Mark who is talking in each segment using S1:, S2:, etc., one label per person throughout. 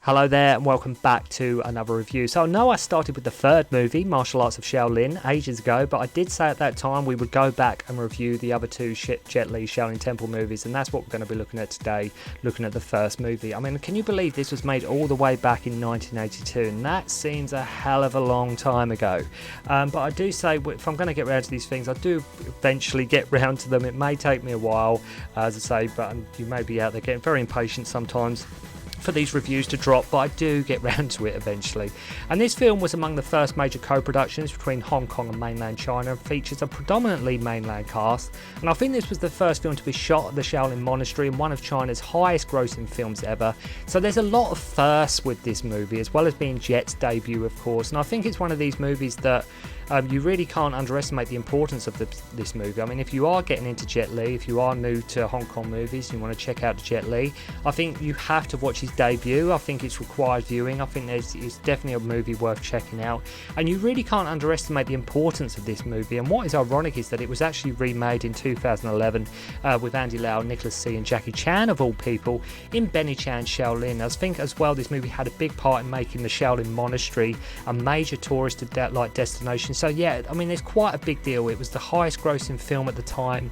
S1: Hello there and welcome back to another review. So I know I started with the third movie, Martial Arts of Shaolin, ages ago, but I did say at that time we would go back and review the other two Jet Li Shaolin Temple movies, and that's what we're going to be looking at today, looking at the first movie. I mean, can you believe this was made all the way back in 1982, and that seems a hell of a long time ago. But I do say, if I'm going to get around to these things, I do eventually get round to them. It may take me a while, as I say, but you may be out there getting very impatient sometimes for these reviews to drop, but I do get round to it eventually. And this film was among the first major co-productions between Hong Kong and mainland China and features a predominantly mainland cast, and I think this was the first film to be shot at the Shaolin Monastery and one of China's highest grossing films ever. So there's a lot of firsts with this movie, as well as being Jet's debut, of course, and I think it's one of these movies that you really can't underestimate the importance of this movie. I mean, if you are getting into Jet Li, if you are new to Hong Kong movies and you want to check out Jet Li, I think you have to watch his debut. I think it's required viewing. I think it's definitely a movie worth checking out. And you really can't underestimate the importance of this movie. And what is ironic is that it was actually remade in 2011 with Andy Lau, Nicholas C and Jackie Chan, of all people, in Benny Chan's Shaolin. I think as well this movie had a big part in making the Shaolin Monastery a major tourist destination. So yeah, I mean, it's quite a big deal. It was the highest grossing film at the time.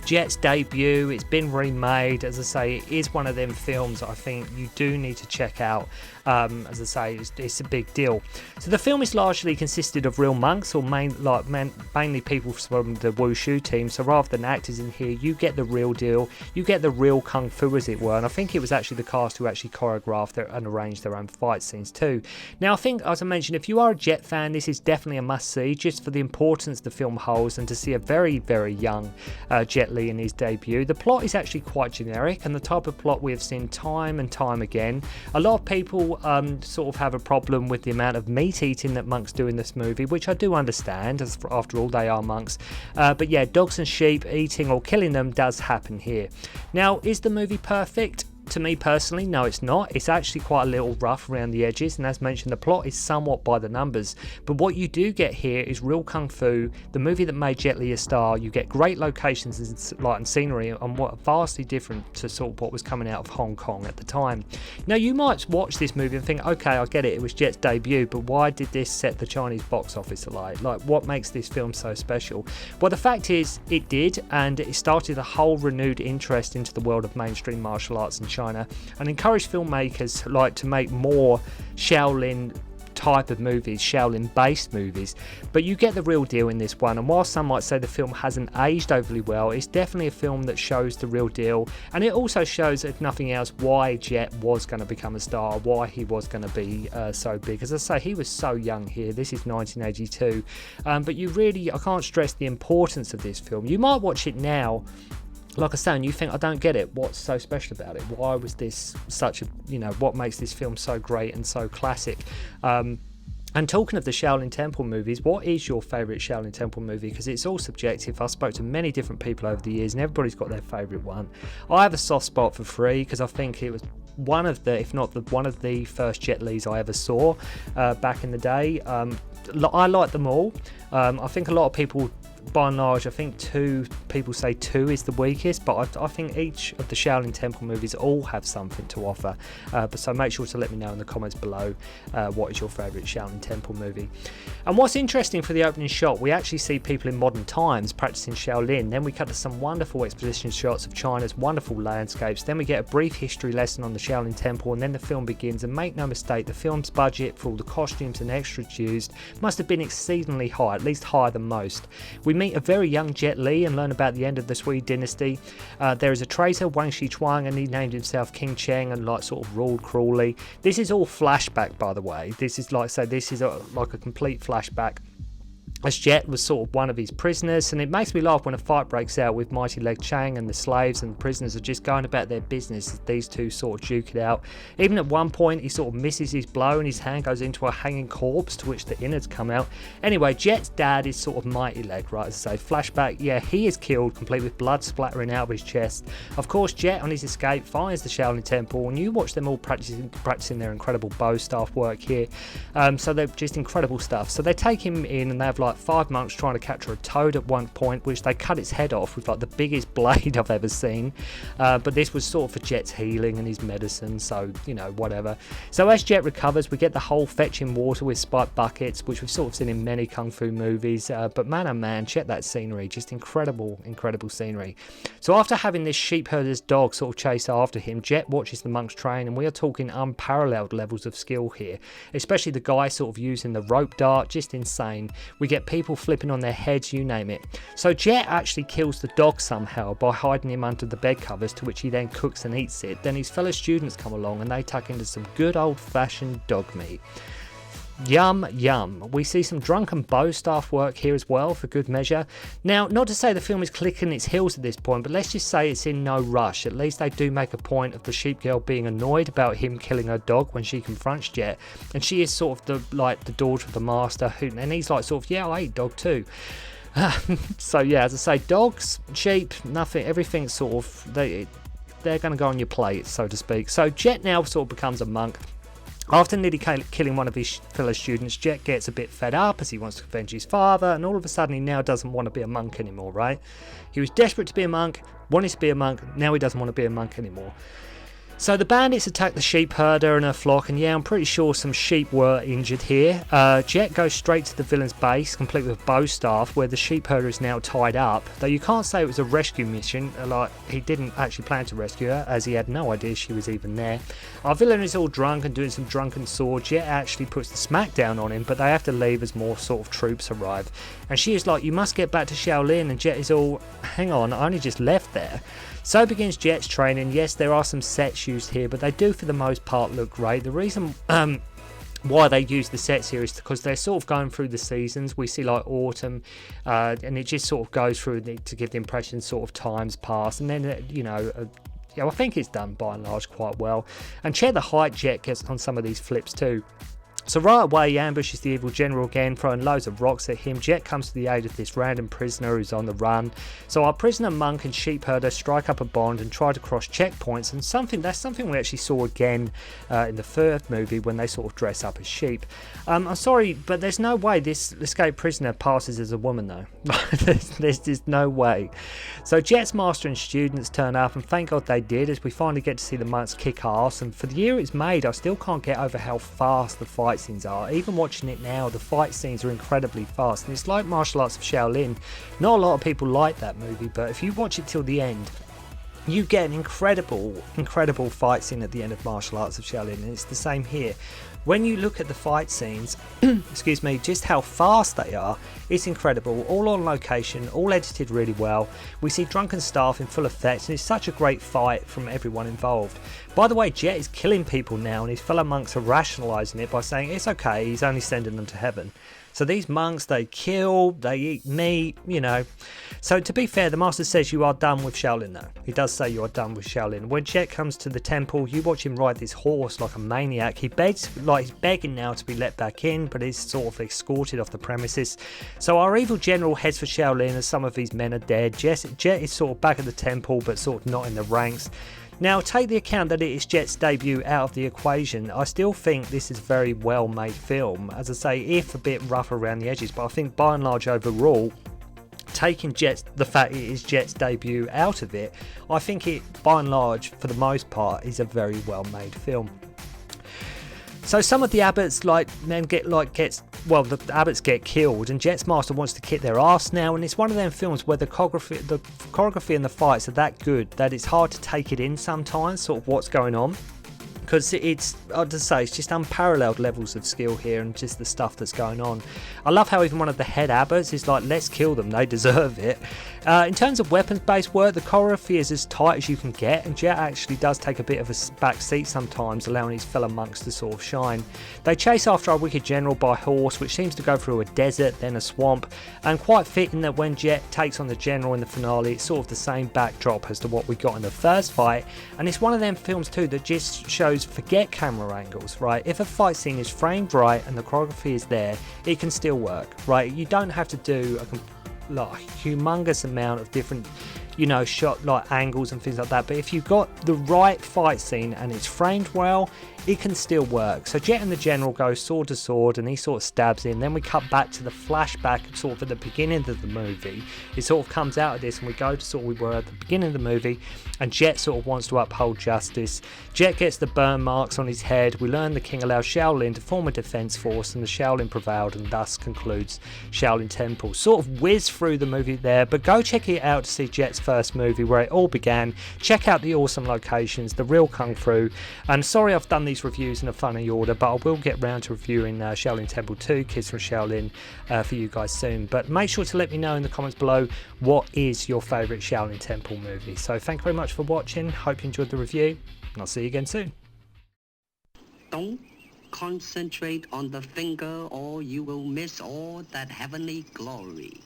S1: Jet's debut, it's been remade. As I say, it is one of them films I think you do need to check out. As I say, it's a big deal. So the film is largely consisted of real monks, or mainly people from the wushu team. So rather than actors in here, you get the real deal. You get the real kung fu, as it were. And I think it was actually the cast who actually choreographed and arranged their own fight scenes too. Now, I think, as I mentioned, if you are a Jet fan, this is definitely a must-see, just for the importance the film holds and to see a very, very young Jet Li in his debut. The plot is actually quite generic and the type of plot we have seen time and time again. A lot of people sort of have a problem with the amount of meat eating that monks do in this movie, which I do understand, as after all they are monks. But yeah, dogs and sheep eating or killing them does happen here. Now, is the movie perfect? To me personally, no, it's not. It's actually quite a little rough around the edges, and as mentioned, the plot is somewhat by the numbers. But what you do get here is real kung fu, the movie that made Jet Li a star. You get great locations and scenery, and what are vastly different to sort of what was coming out of Hong Kong at the time. Now, you might watch this movie and think, okay, I get it, it was Jet's debut, but why did this set the Chinese box office alight? Like, what makes this film so special? Well, the fact is, it did, and it started a whole renewed interest into the world of mainstream martial arts in China, and encouraged filmmakers to make more Shaolin type of movies, Shaolin based movies. But you get the real deal in this one, and while some might say the film hasn't aged overly well, it's definitely a film that shows the real deal, and it also shows, if nothing else, why Jet was going to become a star, why he was going to be so big. As I say, he was so young here. This is 1982, but I can't stress the importance of this film. You might watch it now, like I say, and you think, I don't get it, what's so special about it? Why was this such a, what makes this film so great and so classic? And talking of the Shaolin Temple movies, what is your favourite Shaolin Temple movie? Because it's all subjective. I spoke to many different people over the years and everybody's got their favourite one. I have a soft spot for 3 because I think it was one of the, if not one of the first Jet Lis I ever saw back in the day. I like them all. I think a lot of people, by and large, I think people say 2 is the weakest, but I think each of the Shaolin Temple movies all have something to offer. But so make sure to let me know in the comments below what is your favourite Shaolin Temple movie. And what's interesting, for the opening shot, we actually see people in modern times practicing Shaolin. Then we cut to some wonderful exposition shots of China's wonderful landscapes. Then we get a brief history lesson on the Shaolin Temple, and then the film begins. And make no mistake, the film's budget for all the costumes and extras used must have been exceedingly high, at least higher than most. We meet a very young Jet Li and learn about the end of the Sui dynasty. There is a traitor, Wang Shichuang, and he named himself King Cheng and sort of ruled cruelly. This is all flashback, by the way. This is like a complete flashback, as Jet was sort of one of his prisoners, and it makes me laugh when a fight breaks out with Mighty Leg Chang and the slaves, and the prisoners are just going about their business as these two sort of duke it out. Even at one point he sort of misses his blow and his hand goes into a hanging corpse, to which the innards come out. Anyway, Jet's dad is sort of Mighty Leg, right, as I say. Flashback, yeah, he is killed, complete with blood splattering out of his chest. Of course, Jet, on his escape, finds the Shaolin Temple, and you watch them all practicing their incredible bow staff work here. So they're just incredible stuff. So they take him in and they have like 5 monks trying to capture a toad at one point, which they cut its head off with like the biggest blade I've ever seen. But this was sort of for Jet's healing and his medicine, so you know, whatever. So as Jet recovers, we get the whole fetching water with spiked buckets, which we've sort of seen in many kung fu movies. But man oh man, check that scenery, just incredible scenery. So after having this sheep herder's dog sort of chase after him, Jet watches the monks train, and we are talking unparalleled levels of skill here, especially the guy sort of using the rope dart, just insane. We get people flipping on their heads, you name it. So Jet actually kills the dog somehow by hiding him under the bed covers, to which he then cooks and eats it. Then his fellow students come along and they tuck into some good old-fashioned dog meat. Yum yum. We see some drunken bow staff work here as well, for good measure. Now, not to say the film is clicking its heels at this point, but let's just say it's in no rush. At least they do make a point of the sheep girl being annoyed about him killing her dog when she confronts Jet, and she is sort of the daughter of the master, and he's like sort of, yeah, I eat dog too. So yeah, as I say, dogs, sheep, nothing, everything's sort of, they're going to go on your plate, so to speak. So Jet now sort of becomes a monk. After nearly killing one of his fellow students, Jet gets a bit fed up as he wants to avenge his father, and all of a sudden he now doesn't want to be a monk anymore, right? He was desperate to be a monk, wanted to be a monk, now he doesn't want to be a monk anymore. So the bandits attack the sheep herder and her flock, and yeah, I'm pretty sure some sheep were injured here. Jet goes straight to the villain's base, complete with bow staff, where the sheep herder is now tied up. Though you can't say it was a rescue mission, like he didn't actually plan to rescue her, as he had no idea she was even there. Our villain is all drunk and doing some drunken sword. Jet actually puts the smack down on him, but they have to leave as more sort of troops arrive. And she is like, you must get back to Shaolin, and Jet is all, hang on, I only just left there. So begins Jet's training. Yes, there are some sets used here, but they do for the most part look great. The reason why they use the sets here is because they're sort of going through the seasons. We see like autumn, and it just sort of goes through to give the impression sort of times pass, and then you know, yeah, I think it's done by and large quite well. And check the height Jet gets on some of these flips too. So right away he ambushes the evil general again, throwing loads of rocks at him. Jet comes to the aid of this random prisoner who's on the run. So our prisoner monk and sheep herder strike up a bond and try to cross checkpoints, and that's something we actually saw again in the third movie when they sort of dress up as sheep. I'm sorry, but there's no way this escaped prisoner passes as a woman though. there's just no way. So Jet's master and students turn up, and thank God they did, as we finally get to see the monks kick ass. And for the year it's made, I still can't get over how fast the fight scenes are. Even watching it now, the fight scenes are incredibly fast, and it's like Martial Arts of Shaolin. Not a lot of people like that movie, but if you watch it till the end, you get an incredible fight scene at the end of Martial Arts of Shaolin, and it's the same here. When you look at the fight scenes, excuse me, just how fast they are, it's incredible. All on location, all edited really well. We see drunken staff in full effect, and it's such a great fight from everyone involved. By the way, Jet is killing people now, and his fellow monks are rationalising it by saying it's okay, he's only sending them to heaven. So these monks, they kill, they eat meat, you know. So to be fair, the master says you are done with Shaolin though. He does say you are done with Shaolin. When Jet comes to the temple, you watch him ride this horse like a maniac. He begs, like he's begging now to be let back in, but he's sort of escorted off the premises. So our evil general heads for Shaolin as some of his men are dead. Jet is sort of back at the temple, but sort of not in the ranks. Now, take the account that it is Jet's debut out of the equation, I still think this is a very well made film. As I say, if a bit rough around the edges, but I think by and large overall, taking the fact it is Jet's debut out of it, I think it by and large, for the most part, is a very well made film. So some of the abbots the abbots get killed, and Jet's master wants to kick their ass now, and it's one of them films where the choreography and the fights are that good that it's hard to take it in sometimes, sort of what's going on. Because it's, I'd just say, it's just unparalleled levels of skill here and just the stuff that's going on. I love how even one of the head abbots is like, let's kill them, they deserve it. In terms of weapons-based work, the choreography is as tight as you can get, and Jet actually does take a bit of a back seat sometimes, allowing his fellow monks to sort of shine. They chase after our wicked general by horse, which seems to go through a desert, then a swamp, and quite fitting that when Jet takes on the general in the finale, it's sort of the same backdrop as to what we got in the first fight, and it's one of them films too that just shows forget camera angles, right? If a fight scene is framed right and the choreography is there, it can still work, right? You don't have to do a humongous amount of different you know, shot like angles and things like that. But if you've got the right fight scene and it's framed well, it can still work. So Jet and the General go sword to sword and he sort of stabs in. Then we cut back to the flashback sort of at the beginning of the movie. It sort of comes out of this and we go to sort of we were at the beginning of the movie, and Jet sort of wants to uphold justice. Jet gets the burn marks on his head. We learn the king allowed Shaolin to form a defense force and the Shaolin prevailed, and thus concludes Shaolin Temple. Sort of whiz through the movie there, but go check it out to see Jet's first movie where it all began. Check out the awesome locations, the real kung fu. And sorry I've done these reviews in a funny order, but I will get round to reviewing Shaolin Temple 2, Kids from Shaolin, for you guys soon. But make sure to let me know in the comments below what is your favourite Shaolin Temple movie. So thank you very much for watching, hope you enjoyed the review, and I'll see you again soon.
S2: Don't concentrate on the finger or you will miss all that heavenly glory.